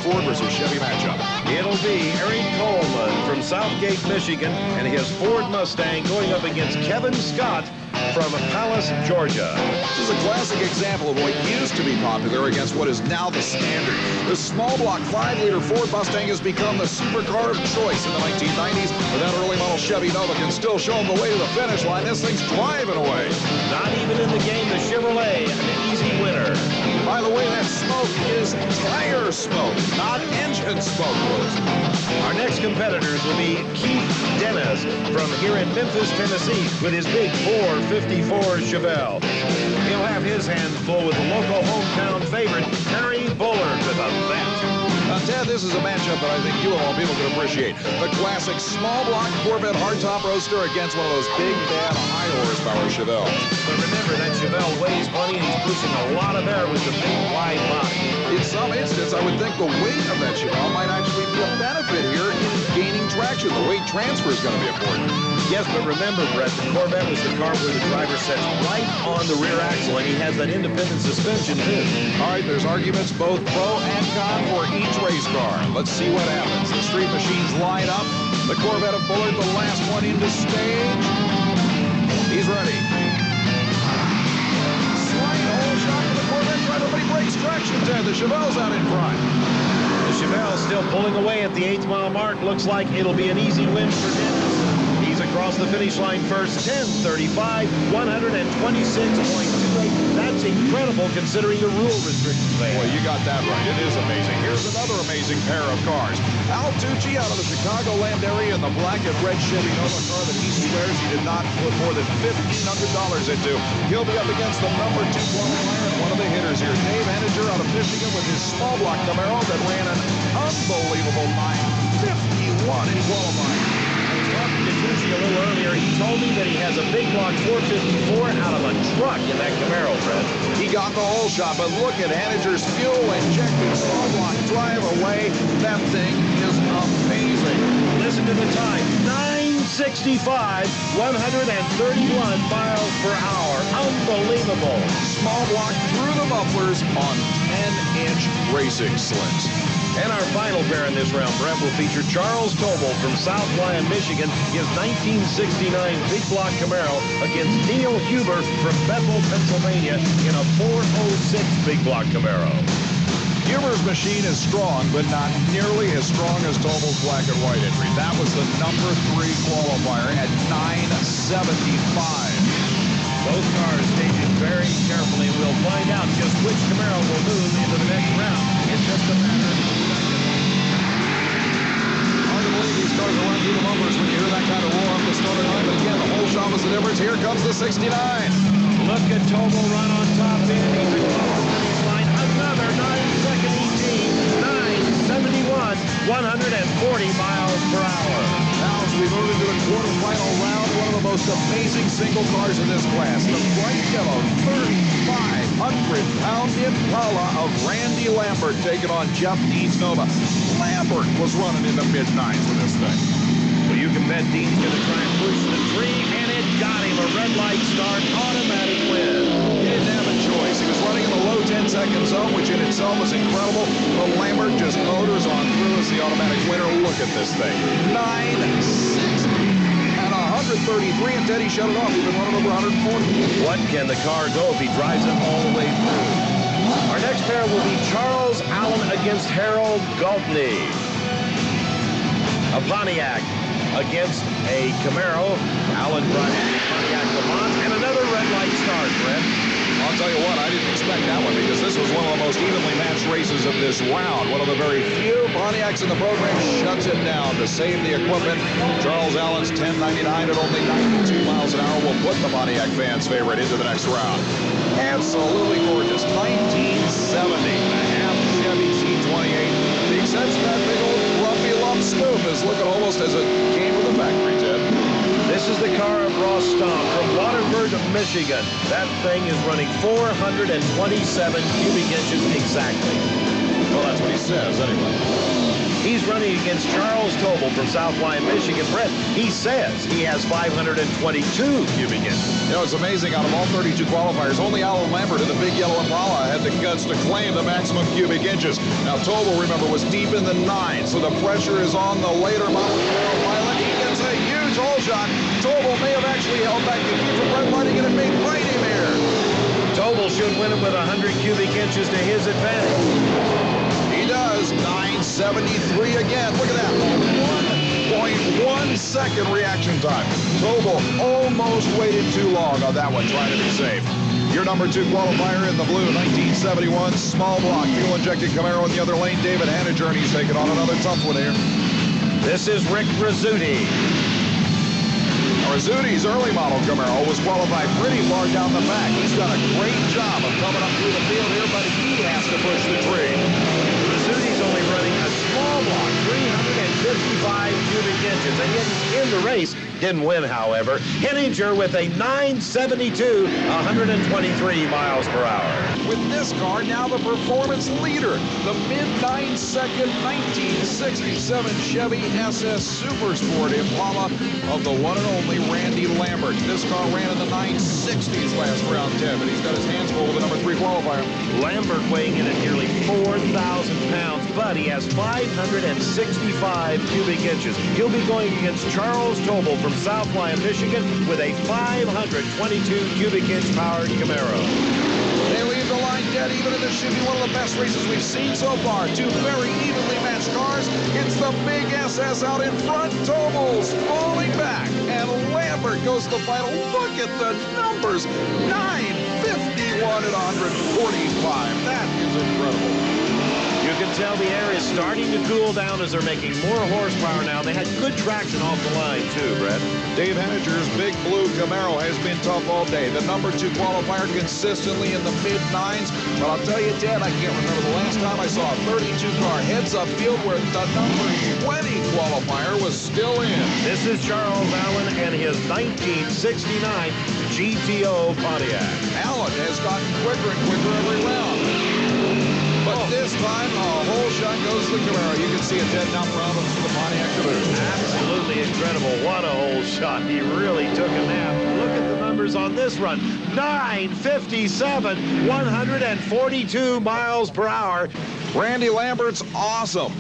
Ford versus Chevy matchup. It'll be Eric Coleman from Southgate, Michigan, and his Ford Mustang going up against Kevin Scott from Palace, Georgia. This is a classic example of what used to be popular against what is now the standard. The small block 5-liter Ford Mustang has become the supercar of choice in the 1990s, but that early model Chevy Nova can still show them the way to the finish line. This thing's driving away. Not even in the game, the Chevrolet, an easy winner. By the way, that smoke is tire smoke, not engine smoke. Our next competitors will be Keith Dennis from here in Memphis, Tennessee, with his big 454 Chevelle. He'll have his hands full with the local hometown favorite, Harry Bullard, with a vet. Ted, this is a matchup that I think you of all people can appreciate. The classic small block Corvette hardtop roadster against one of those big, bad, high horsepower Chevelle. But remember, that Chevelle weighs plenty and he's pushing a lot of air with the big, wide body. In some instance, I would think the weight of that Chevelle might actually be a benefit here in gaining traction. The weight transfer is going to be important. Yes, but remember, Brett, the Corvette was the car where the driver sits right on the rear axle, and he has that independent suspension, too. All right, there's arguments both pro and con for each race car. Let's see what happens. The street machines line up. The Corvette of Bullard, the last one into stage. He's ready. Slight hole shot for the Corvette driver, but he breaks traction, Ted. The Chevelle's out in front. The Chevelle still pulling away at the 8th mile mark. Looks like it'll be an easy win for Dennis. He's across the finish line first, 10:35, 126.28. That's incredible considering the rule restrictions they have. Boy, you got that right. It is amazing. Here's another amazing pair of cars. Al Tucci out of the Chicagoland area in the black and red Chevy Nova car that he swears he did not put more than $1,500 into. He'll be up against the number 2 qualifier and one of the hitters here, Dave Henninger out of Michigan with his small block Camaro that ran an unbelievable 9:51 in qualifying. Talking to Tucci a little earlier, he told me that he has a big block 454 out of a truck in that Camaro, Fred. He got the whole shot, but look at Henninger's fuel-injected small block drive away. That thing is amazing. Listen to the time, 9:65, 131 miles per hour. Unbelievable. Small block through the mufflers on 10-inch racing slicks. And our final pair in this round, Brett, will feature Charles Tobel from South Lyon, Michigan, his 1969 big block Camaro against Neil Huber from Bethel, Pennsylvania in a 406 big block Camaro. Huber's machine is strong, but not nearly as strong as Tobel's black and white entry. That was the number 3 qualifier at 975. Both cars staged very carefully, and we'll find out just which Camaro will move into the next round in just a matter of seconds. Hard to believe these cars are running through the mufflers when you hear that kind of roar up the starting line. But again, the whole shop is the difference. Here comes the 69. Look at Tobel run on top there. He's across the finish line. Another 9-second ET. 9:71, 140 miles per hour. Now as we move into the quarterfinal round, one of the most amazing single cars in this class, the bright yellow 3,500-pound Impala of Randy Lambert taking on Jeff Dean's Nova. Lambert was running in the mid-9s with this thing. Well, you can bet Dean's going to try and push the tree, and it got him. A red light start, automatic win. He didn't have a choice. He was running in the low 10-second zone, which in itself was incredible. But Lambert just motors on through as the automatic winner. Look at this thing. 960 and 133, and Teddy shut it off. He's been running over 140. What can the car go if he drives it all the way through? Our next pair will be Charles Allen against Harold Galtney. A Pontiac against a Camaro. Allen driving the Pontiac Le Mans, and another red light start, Brett. I'll tell you what, I didn't expect that one because this was one of the most evenly matched races of this round. One of the very few Pontiacs in the program shuts it down to save the equipment. Charles Allen's 1099 at only 92 miles an hour will put the Pontiac fans' favorite into the next round. Absolutely gorgeous. 1970 and a half Chevy C28. The exception of that big old grumpy lump scoop is looking almost as it came from the factory, Ted. This is the car of Ross Stomp from Waterford, Michigan. That thing is running 427 cubic inches exactly. Well, that's what he says, anyway. He's running against Charles Tobel from South Lyon, Michigan. Brett, he says he has 522 cubic inches. You know, it's amazing. Out of all 32 qualifiers, only Alan Lambert in the big yellow Impala had the guts to claim the maximum cubic inches. Now, Tobel, remember, was deep in the 9, so the pressure is on the later model Camaro pilot. He gets a huge hole shot. Tobel may have actually held back the heat from Brett Harding, and it may fight him here. Tobel should win it with 100 cubic inches to his advantage. He does. 973 again. Look at that. 1.1 second reaction time. Tobel almost waited too long on that one, trying to be safe. Your number 2 qualifier in the blue, 1971 small block fuel-injected Camaro in the other lane. David Hanninger, and he's taking on another tough one here. This is Rick Rizzuti. Rizzuti's early model Camaro was qualified pretty far down the back. He's done a great job of coming up through the field here, but he has to push the tree. Rizzuti's only running a small block, 355 cubic inches, and yet he's in the race. Didn't win, however. Henninger with a 972, 123 miles per hour. With this car, now the performance leader, the mid-9-second 1967 Chevy SS Super Sport Impala of the one and only Randy Lambert. This car ran in the 960s last round 10, but he's got his hands full with the number 3 qualifier. Lambert weighing in at nearly 4,000 pounds, but he has 565 cubic inches. He'll be going against Charles Tobel from South Lyon, Michigan, with a 522 cubic inch powered Camaro. They leave the line dead even, and this should be one of the best races we've seen so far. 2 very evenly matched cars. It's the big SS out in front. Tobel's falling back, and Lambert goes to the final. Look at the numbers. 951 at 145. That is incredible. You can tell the air is starting to cool down as they're making more horsepower now. They had good traction off the line, too, Brett. Dave Henninger's big blue Camaro has been tough all day. The number 2 qualifier consistently in the mid-9s. But I'll tell you, Ted, I can't remember the last time I saw a 32-car heads-up field where the number 20 qualifier was still in. This is Charles Allen and his 1969 GTO Pontiac. Allen has gotten quicker and quicker every round. But this time, a whole shot goes to the Camaro. You can see it dead down front of the Pontiac to boot. Absolutely incredible. What a whole shot. He really took a nap. Look at the numbers on this run. 957, 142 miles per hour. Randy Lambert's awesome.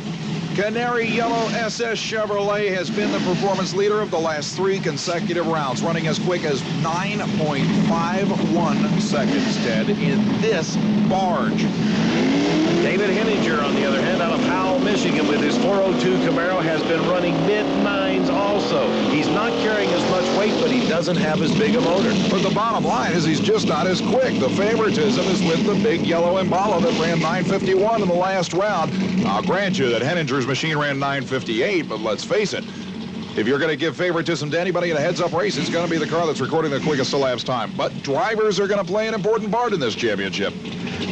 Canary Yellow SS Chevrolet has been the performance leader of the last 3 consecutive rounds, running as quick as 9.51 seconds, Ted, in this barge. David Henninger, on the other hand, out of Powell, Michigan, with his 402 Camaro, has been running mid-9s also. He's not carrying as much weight, but he doesn't have as big a motor. But the bottom line is he's just not as quick. The favoritism is with the big yellow Impala that ran 951 in the last round. I'll grant you that Henninger's machine ran 958, but let's face it, if you're going to give favoritism to anybody in a heads-up race, it's going to be the car that's recording the quickest elapsed time. But drivers are going to play an important part in this championship.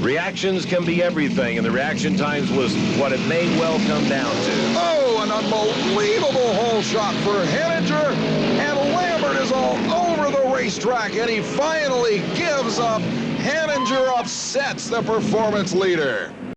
Reactions can be everything, and the reaction times was what it may well come down to. Oh, an unbelievable hole shot for Henninger, and Lambert is all over the racetrack, and he finally gives up. Henninger upsets the performance leader.